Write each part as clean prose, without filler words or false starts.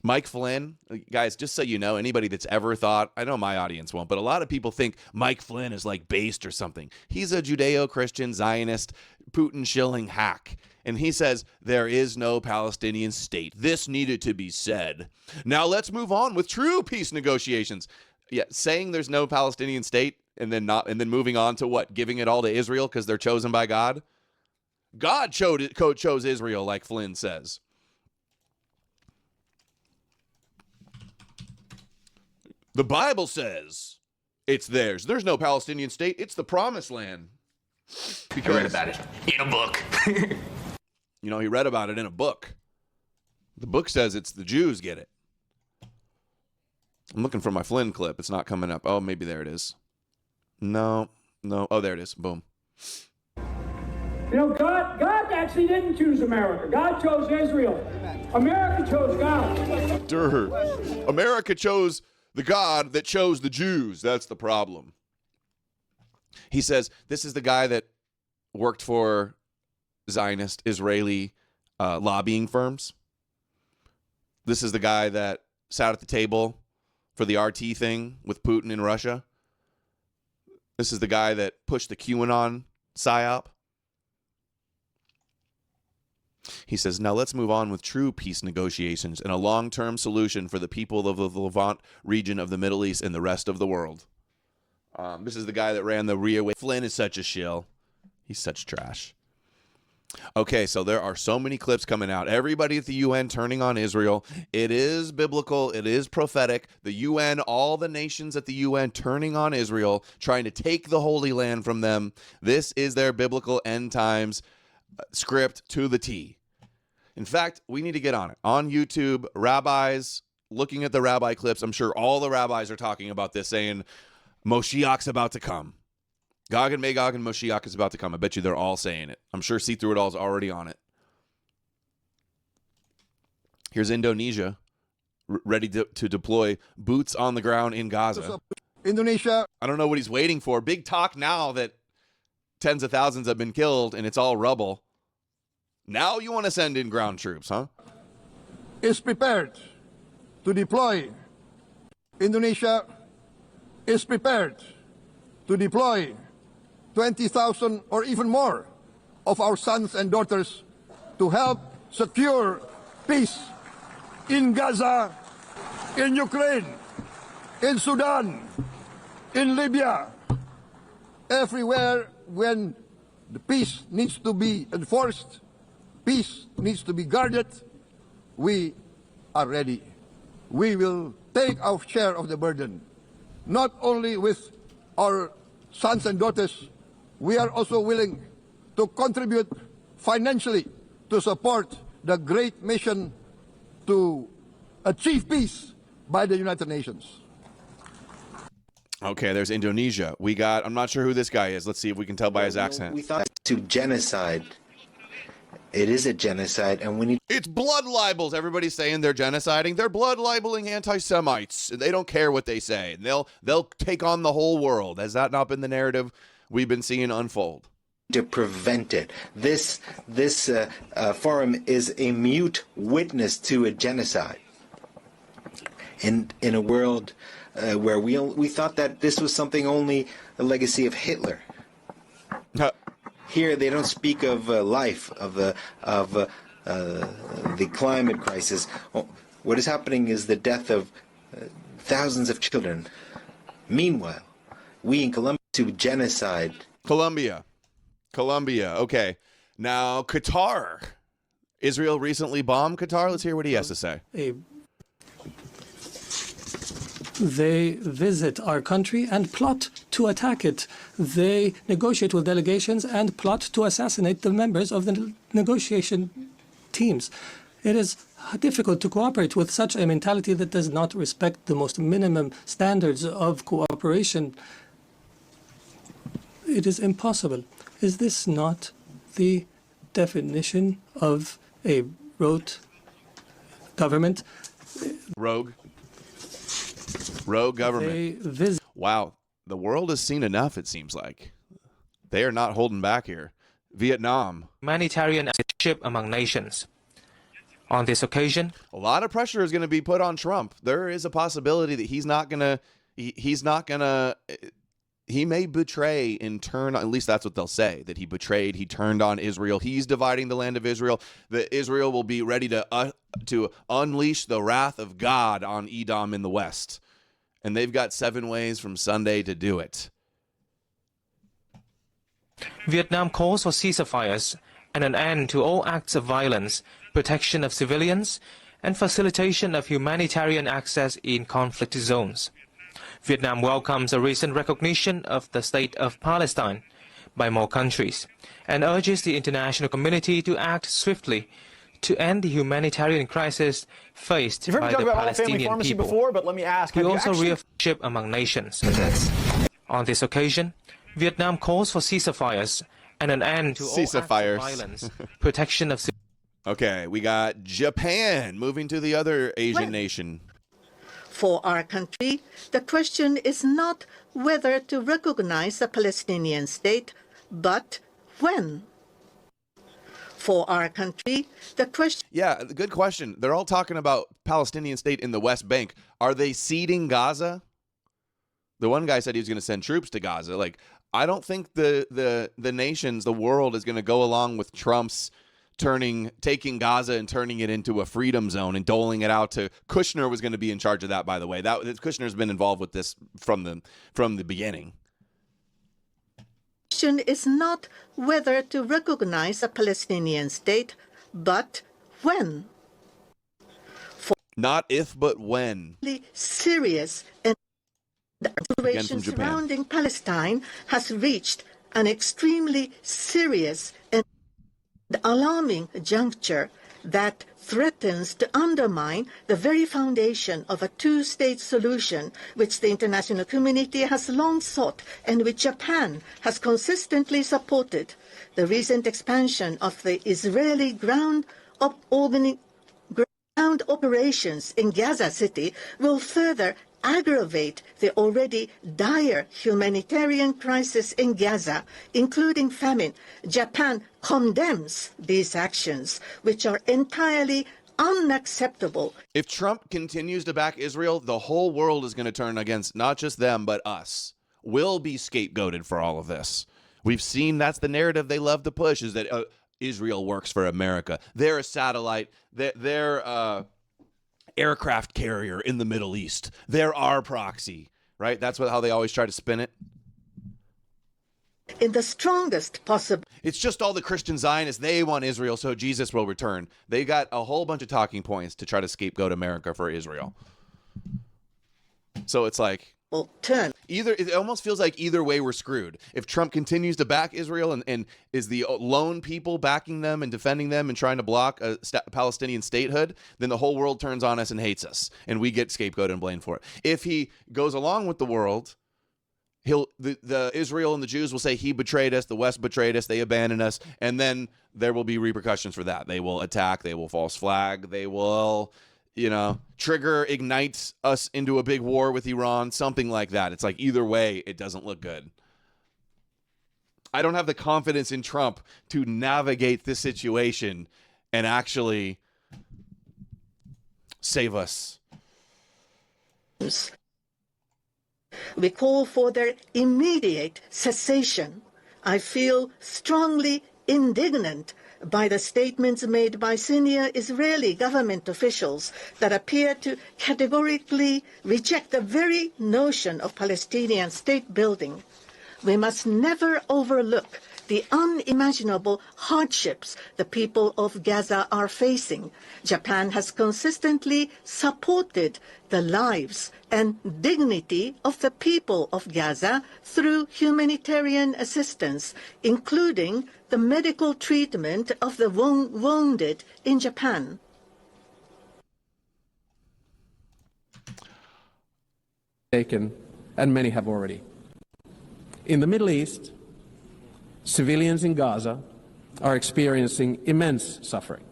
Mike Flynn, guys, just so you know, anybody that's ever thought, I know my audience won't, but a lot of people think Mike Flynn is like based or something. He's a Judeo-Christian Zionist, Putin-shilling hack. And he says, there is no Palestinian state. This needed to be said. Now let's move on with true peace negotiations. Yeah, saying there's no Palestinian state and then moving on to what? Giving it all to Israel because they're chosen by God? God chose Israel, like Flynn says. The Bible says it's theirs. There's no Palestinian state. It's the promised land. Because I read about it in a book. You know, he read about it in a book. The book says it's the Jews get it. I'm looking for my Flynn clip. It's not coming up. Oh, maybe there it is. No. Oh, there it is. Boom. You know, God actually didn't choose America. God chose Israel. America chose God. America chose the God that chose the Jews. That's the problem. He says this is the guy that worked for Zionist Israeli lobbying firms. This is the guy that sat at the table for the RT thing with Putin in Russia. This is the guy that pushed the QAnon psyop. He says, now let's move on with true peace negotiations and a long-term solution for the people of the Levant region of the Middle East and the rest of the world. This is the guy that ran the rear. Flynn is such a shill. He's such trash. Okay, so there are so many clips coming out. Everybody at the UN turning on Israel. It is biblical. It is prophetic. The UN, all the nations at the UN turning on Israel, trying to take the Holy Land from them. This is their biblical end times script to the T. In fact, we need to get on it. On YouTube, rabbis, looking at the rabbi clips, I'm sure all the rabbis are talking about this, saying Moshiach's about to come. Gog and Magog and Moshiach is about to come. I bet you they're all saying it. I'm sure See Through It All is already on it. Here's Indonesia, ready to deploy boots on the ground in Gaza. Indonesia. I don't know what he's waiting for. Big talk now that tens of thousands have been killed and it's all rubble. Now you want to send in ground troops, huh? Is prepared to deploy. Indonesia is prepared to deploy 20,000 or even more of our sons and daughters to help secure peace in Gaza, in Ukraine, in Sudan, in Libya, everywhere when the peace needs to be enforced, peace needs to be guarded, we are ready. We will take our share of the burden, not only with our sons and daughters, we are also willing to contribute financially to support the great mission to achieve peace by the United Nations. Okay, there's Indonesia. We got, I'm not sure who this guy is. Let's see if we can tell by his accent. We thought to genocide. It is a genocide, and we need... It's blood libels. Everybody's saying they're genociding. They're blood libeling anti-Semites. They don't care what they say. They'll take on the whole world. Has that not been the narrative we've been seeing unfold? To prevent it. This forum is a mute witness to a genocide. In a world where we thought that this was something only a legacy of Hitler. Here they don't speak of life, of the climate crisis. What is happening is the death of thousands of children. Meanwhile, we in Colombia to genocide. Colombia. Okay. Now, Qatar. Israel recently bombed Qatar. Let's hear what he has to say. They visit our country and plot to attack it. They negotiate with delegations and plot to assassinate the members of the negotiation teams. It is difficult to cooperate with such a mentality that does not respect the most minimum standards of cooperation. It is impossible. Is this not the definition of a rote government? Rogue government. Wow. The world has seen enough, it seems like. They are not holding back here. Vietnam. Humanitarian ship among nations. On this occasion, a lot of pressure is going to be put on Trump. There is a possibility that he may betray in turn, at least that's what they'll say, that he betrayed, he turned on Israel. He's dividing the land of Israel. That Israel will be ready to unleash the wrath of God on Edom in the west. And they've got 7 ways from Sunday to do it. Vietnam calls for ceasefires and an end to all acts of violence, protection of civilians, and facilitation of humanitarian access in conflict zones. Vietnam welcomes a recent recognition of the state of Palestine by more countries and urges the international community to act swiftly to end the humanitarian crisis faced by the Palestinian people. Before, but let me ask, He also reaffirmed among nations. On this occasion, Vietnam calls for ceasefires and an end to all acts of violence, protection of. Okay, we got Japan moving to the other Asian nation. For our country, the question is not whether to recognize a Palestinian state, but when. For our country, the question... Yeah, good question. They're all talking about Palestinian state in the West Bank. Are they ceding Gaza? The one guy said he was going to send troops to Gaza. Like, I don't think the nations, the world is going to go along with Trump's taking Gaza and turning it into a freedom zone and doling it out to Kushner was going to be in charge of that, by the way. Kushner's been involved with this from the beginning. The question is not whether to recognize a Palestinian state, but when. Not if, but when. Serious and the situation surrounding Palestine has reached an extremely serious and alarming juncture that threatens to undermine the very foundation of a two-state solution which the international community has long sought and which Japan has consistently supported. The recent expansion of the Israeli ground operations in Gaza City will further aggravate the already dire humanitarian crisis in Gaza, including famine. Japan condemns these actions, which are entirely unacceptable. If Trump continues to back Israel, the whole world is going to turn against not just them, but us. We'll be scapegoated for all of this. We've seen that's the narrative they love to push, is that Israel works for America. They're a satellite. They're aircraft carrier in the Middle East. They're our proxy, right? That's how they always try to spin it. In the strongest possible... It's just all the Christian Zionists. They want Israel, so Jesus will return. They got a whole bunch of talking points to try to scapegoat America for Israel. So it's like... It almost feels like either way we're screwed. If Trump continues to back Israel and is the lone people backing them and defending them and trying to block a Palestinian statehood, then the whole world turns on us and hates us, and we get scapegoated and blamed for it. If he goes along with the world, the Israel and the Jews will say he betrayed us, the West betrayed us, they abandoned us, and then there will be repercussions for that. They will attack, they will false flag, they will... ignite us into a big war with Iran, something like that. It's like either way, it doesn't look good. I don't have the confidence in Trump to navigate this situation and actually save us. We call for their immediate cessation. I feel strongly indignant by the statements made by senior Israeli government officials that appear to categorically reject the very notion of Palestinian state building. We must never overlook the unimaginable hardships the people of Gaza are facing. Japan has consistently supported the lives and dignity of the people of Gaza through humanitarian assistance, including the medical treatment of the wounded in Japan. Taken, and many have already. In the Middle East, civilians in Gaza are experiencing immense suffering.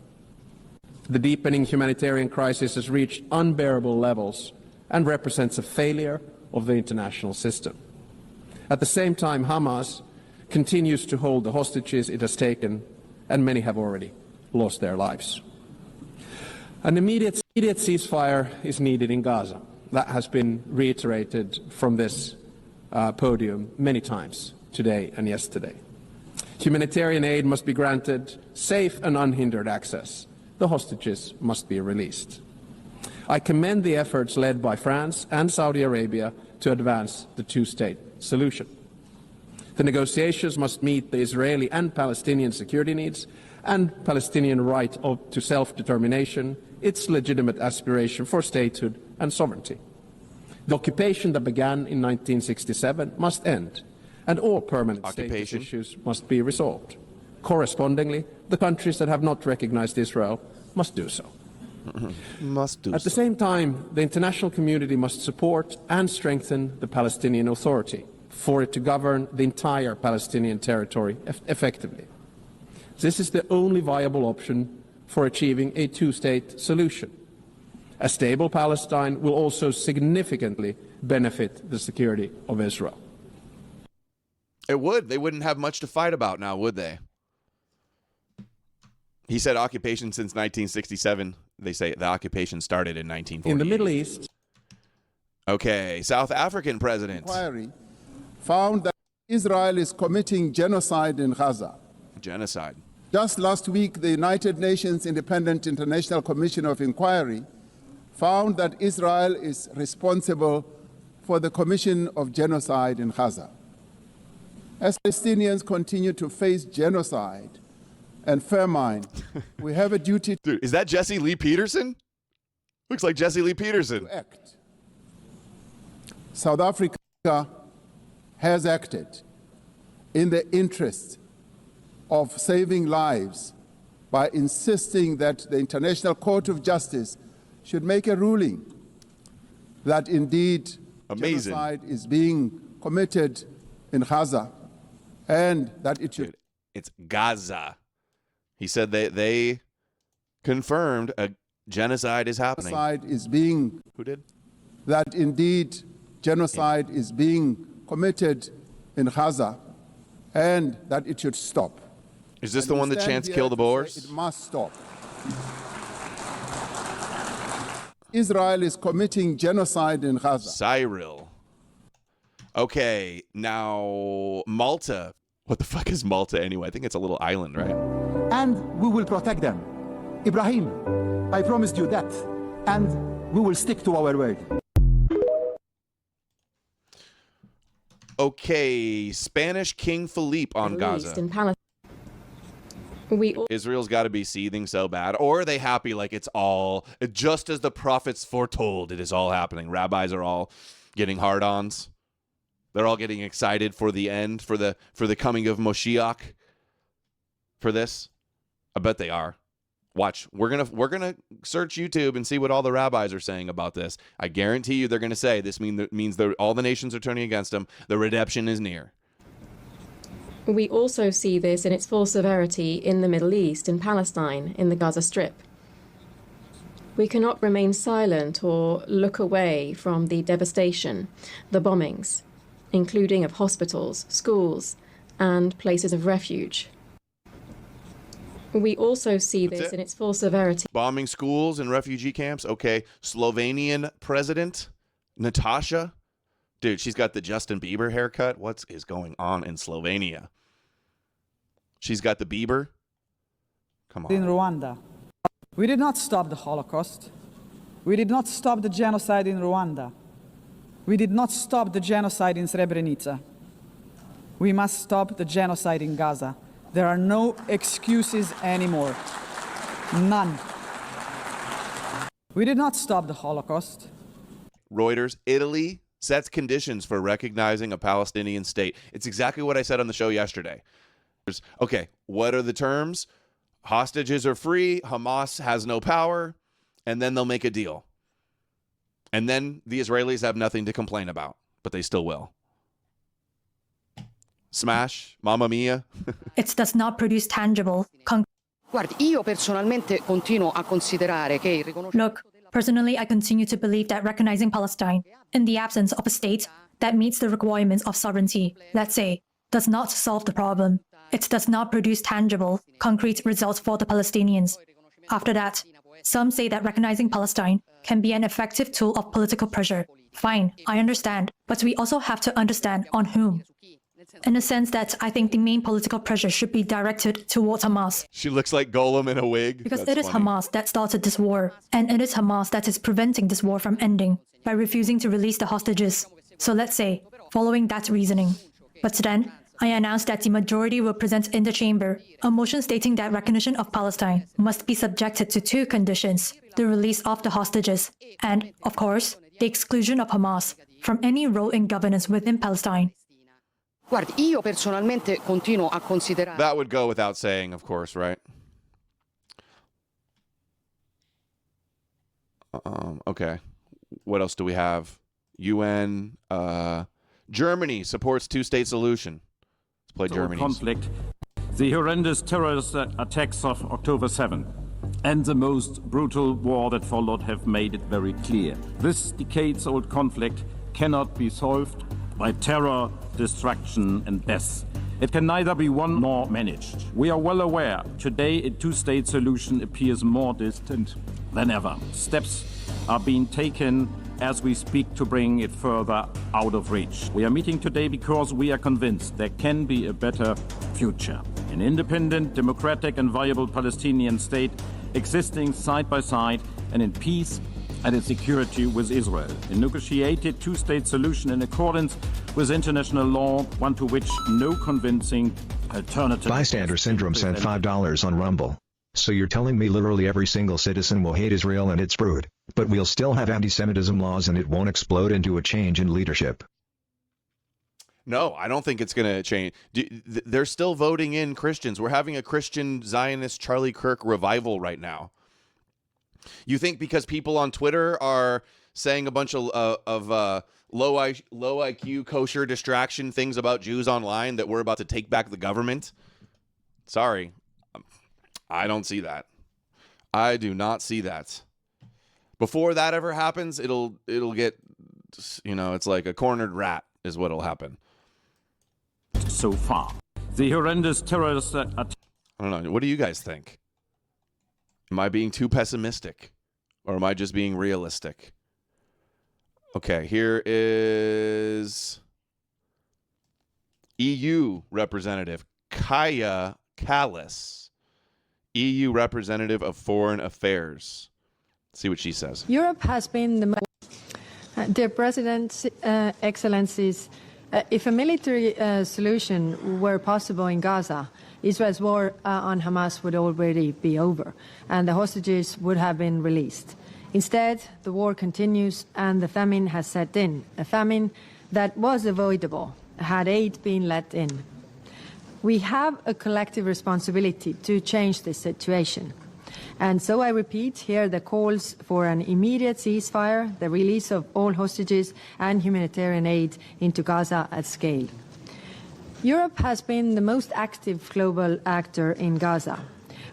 The deepening humanitarian crisis has reached unbearable levels and represents a failure of the international system. At the same time, Hamas continues to hold the hostages it has taken, and many have already lost their lives. An immediate ceasefire is needed in Gaza. That has been reiterated from this podium many times today and yesterday. Humanitarian aid must be granted safe and unhindered access. The hostages must be released. I commend the efforts led by France and Saudi Arabia to advance the two-state solution. The negotiations must meet the Israeli and Palestinian security needs and Palestinian right to self-determination, its legitimate aspiration for statehood and sovereignty. The occupation that began in 1967 must end, and all permanent status issues must be resolved. Correspondingly, the countries that have not recognized Israel must do so. At the same time, the international community must support and strengthen the Palestinian Authority for it to govern the entire Palestinian territory effectively. This is the only viable option for achieving a two-state solution. A stable Palestine will also significantly benefit the security of Israel. It would. They wouldn't have much to fight about now, would they? He said occupation since 1967. They say the occupation started in 1948. In the Middle East. Okay, South African president. Inquiry found that Israel is committing genocide in Gaza. Genocide. Just last week, the United Nations Independent International Commission of Inquiry found that Israel is responsible for the commission of genocide in Gaza. As Palestinians continue to face genocide and famine, we have a duty Dude, is that Jesse Lee Peterson? Looks like Jesse Lee Peterson. to act. South Africa has acted in the interest of saving lives by insisting that the International Court of Justice should make a ruling that indeed genocide is being committed in Gaza and that it should... Dude, it's Gaza. He said they confirmed a genocide is happening. Genocide is being... Who did? That indeed genocide is being committed in Gaza and that it should stop. Is this the one that chants kill the Boers? It must stop. Israel is committing genocide in Gaza. Cyril. Okay, now Malta. What the fuck is Malta anyway? I think it's a little island, right? And we will protect them. Ibrahim, I promised you that. And we will stick to our word. Okay, Spanish King Philippe on Gaza. Israel's got to be seething so bad. Or are they happy like it's all, just as the prophets foretold, it is all happening. Rabbis are all getting hard-ons. They're all getting excited for the end, for the coming of Moshiach. For this. I bet they are. Watch. We're gonna search YouTube and see what all the rabbis are saying about this. I guarantee you they're gonna say this means that all the nations are turning against them. The redemption is near. We also see this in its full severity in the Middle East, in Palestine, in the Gaza Strip. We cannot remain silent or look away from the devastation, the bombings, including of hospitals, schools, and places of refuge. We also see this in its full severity. Bombing schools and refugee camps. Okay. Slovenian president, Natasha. Dude, she's got the Justin Bieber haircut. What is going on in Slovenia? She's got the Bieber. Come on. In Rwanda. We did not stop the Holocaust. We did not stop the genocide in Rwanda. We did not stop the genocide in Srebrenica. We must stop the genocide in Gaza. There are no excuses anymore. None. We did not stop the Holocaust. Reuters, Italy sets conditions for recognizing a Palestinian state. It's exactly what I said on the show yesterday. Okay, what are the terms? Hostages are free, Hamas has no power, and then they'll make a deal. And then the Israelis have nothing to complain about, but they still will. Smash, Mamma Mia. It does not produce tangible. Guardi, io personalmente continuo a considerare che il riconoscimento... Look, personally, I continue to believe that recognizing Palestine, in the absence of a state that meets the requirements of sovereignty, let's say, does not solve the problem. It does not produce tangible, concrete results for the Palestinians. After that, Some say that recognizing Palestine can be an effective tool of political pressure. Fine, I understand, but we also have to understand on whom. In a sense that I think the main political pressure should be directed towards Hamas. She looks like Golem in a wig. Because That's it is funny. Hamas that started this war, and it is Hamas that is preventing this war from ending by refusing to release the hostages. So let's say, following that reasoning. But then, I announced that the majority will present in the chamber a motion stating that recognition of Palestine must be subjected to two conditions: the release of the hostages and, of course, the exclusion of Hamas from any role in governance within Palestine. Guardi, io personalmente continuo a considerare. That would go without saying, of course, right? Okay. What else do we have? UN. Germany supports two-state solution. Let's play Germany. Conflict, the horrendous terrorist attacks of October 7 and the most brutal war that followed have made it very clear. This decades-old conflict cannot be solved by terror, destruction and death. It can neither be won nor managed. We are well aware today a two-state solution appears more distant than ever. Steps are being taken as we speak to bring it further out of reach. We are meeting today because we are convinced there can be a better future. An independent, democratic and viable Palestinian state existing side by side and in peace and in security with Israel. A negotiated two-state solution in accordance with international law, one to which no convincing alternative... Bystander Syndrome sent $5 on Rumble. So you're telling me literally every single citizen will hate Israel and its brood, but we'll still have anti-Semitism laws and it won't explode into a change in leadership? No, I don't think it's going to change. They're still voting in Christians. We're having a Christian Zionist Charlie Kirk revival right now. You think because people on Twitter are saying a bunch of low IQ kosher distraction things about Jews online that we're about to take back the government? Sorry. I don't see that. I do not see that. Before that ever happens, it'll get, it's like a cornered rat is what'll happen. So far, the horrendous terrorist attack. I don't know. What do you guys think? Am I being too pessimistic, or am I just being realistic? Okay, here is EU representative Kaya Kallas, EU representative of Foreign Affairs. Let's see what she says. Europe has been the Dear President, Excellencies, if a military solution were possible in Gaza, Israel's war on Hamas would already be over, and the hostages would have been released. Instead, the war continues, and the famine has set in, a famine that was avoidable had aid been let in. We have a collective responsibility to change this situation. And so I repeat here the calls for an immediate ceasefire, the release of all hostages, and humanitarian aid into Gaza at scale. Europe has been the most active global actor in Gaza.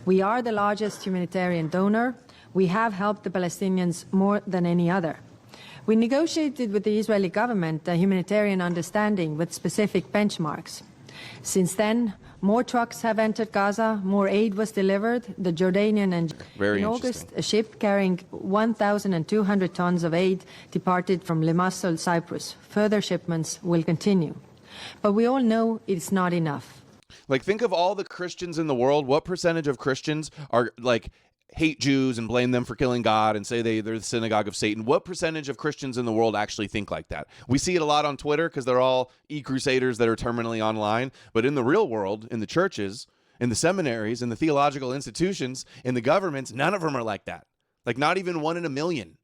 We are the largest humanitarian donor. We have helped the Palestinians more than any other. We negotiated with the Israeli government a humanitarian understanding with specific benchmarks. Since then, more trucks have entered Gaza, more aid was delivered. The Jordanian and in August, a ship carrying 1,200 tons of aid departed from Limassol, Cyprus. Further shipments will continue. But we all know it's not enough. Like, think of all the Christians in the world. What percentage of Christians are like hate Jews and blame them for killing God and say they're the synagogue of Satan? What percentage of Christians in the world actually think like that? We see it a lot on Twitter because they're all e-crusaders that are terminally online. But in the real world, in the churches, in the seminaries, in the theological institutions, in the governments, none of them are like that. Like, not even 1 in a million.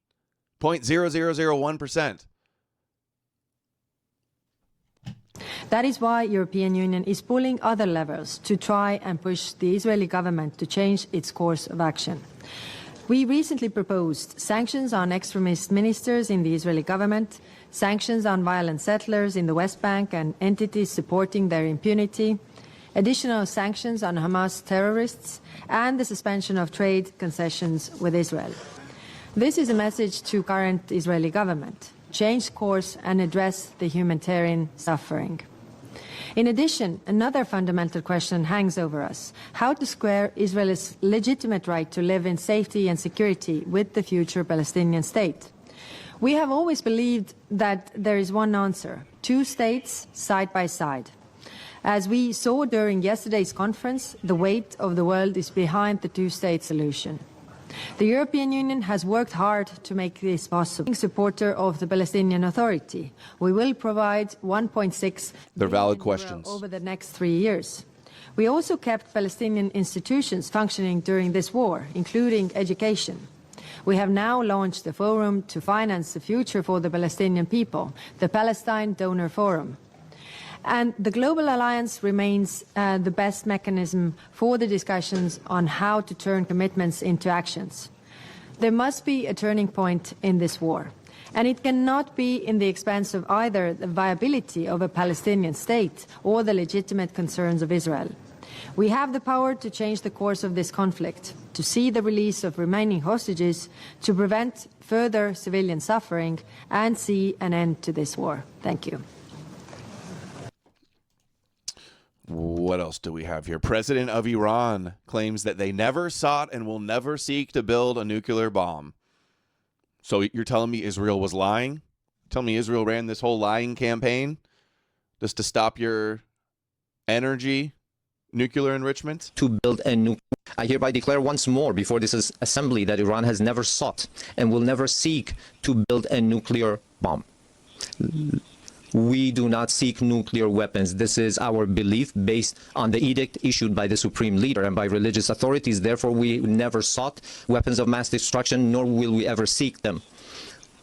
0.0001%. That is why European Union is pulling other levers to try and push the Israeli government to change its course of action. We recently proposed sanctions on extremist ministers in the Israeli government, sanctions on violent settlers in the West Bank and entities supporting their impunity, additional sanctions on Hamas terrorists, and the suspension of trade concessions with Israel. This is a message to current Israeli government. Change course and address the humanitarian suffering. In addition, another fundamental question hangs over us: how to square Israel's legitimate right to live in safety and security with the future Palestinian state. We have always believed that there is one answer: two states side by side. As we saw during yesterday's conference, the weight of the world is behind the two-state solution. The European Union has worked hard to make this possible. Being a supporter of the Palestinian Authority, we will provide 1.6 valid billion questions euro over the next 3 years. We also kept Palestinian institutions functioning during this war, including education. We have now launched a forum to finance the future for the Palestinian people, the Palestine Donor Forum. And the Global Alliance remains the best mechanism for the discussions on how to turn commitments into actions. There must be a turning point in this war, and it cannot be in the expense of either the viability of a Palestinian state or the legitimate concerns of Israel. We have the power to change the course of this conflict, to see the release of remaining hostages, to prevent further civilian suffering, and see an end to this war. Thank you. What else do we have here? President of Iran claims that they never sought and will never seek to build a nuclear bomb. So you're telling me Israel was lying? Tell me Israel ran this whole lying campaign just to stop your energy nuclear enrichment? To build a nuclear. I hereby declare once more before this assembly that Iran has never sought and will never seek to build a nuclear bomb. We do not seek nuclear weapons. This is our belief based on the edict issued by the supreme leader and by religious authorities. Therefore, we never sought weapons of mass destruction, nor will we ever seek them.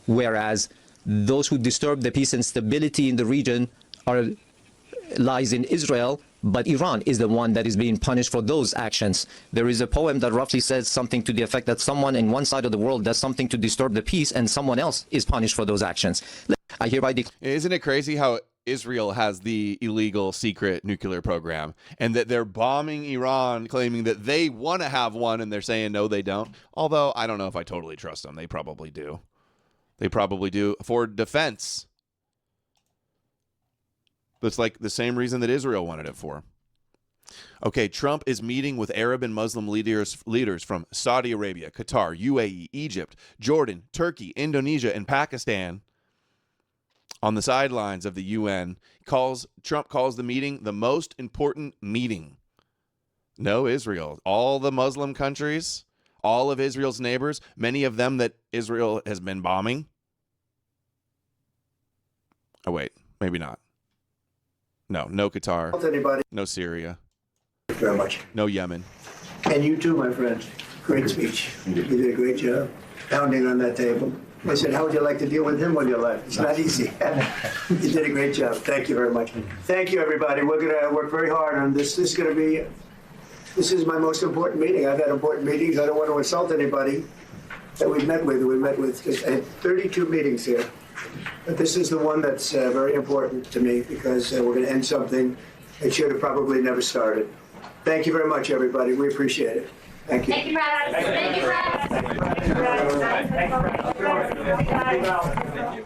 Whereas those who disturb the peace and stability in the region lies in Israel, but Iran is the one that is being punished for those actions. There is a poem that roughly says something to the effect that someone in one side of the world does something to disturb the peace and someone else is punished for those actions. I hereby Isn't it crazy how Israel has the illegal secret nuclear program and that they're bombing Iran, claiming that they want to have one, and they're saying no, they don't? Although I don't know if I totally trust them. They probably do. They probably do for defense. That's like the same reason that Israel wanted it for. Okay, Trump is meeting with Arab and Muslim leaders from Saudi Arabia, Qatar, UAE, Egypt, Jordan, Turkey, Indonesia, and Pakistan on the sidelines of the UN. Trump calls the meeting the most important meeting. No, Israel. All the Muslim countries, all of Israel's neighbors, many of them that Israel has been bombing. Oh, wait, maybe not. No Qatar. Anybody? No Syria. Thank you very much. No Yemen. And you too, my friend. Great speech. You did a great job pounding on that table. I said, how would you like to deal with him when you left? It's not easy. You did a great job. Thank you very much. Thank you, everybody. We're going to work very hard on this. This is my most important meeting. I've had important meetings. I don't want to insult anybody that we've met with. We met with 32 meetings here. But this is the one that's very important to me because we're going to end something that should have probably never started. Thank you very much, everybody. We appreciate it. Thank you. Thank you, Brad. Thank you, Brad. Thank you, Brad. Thank you, Brad.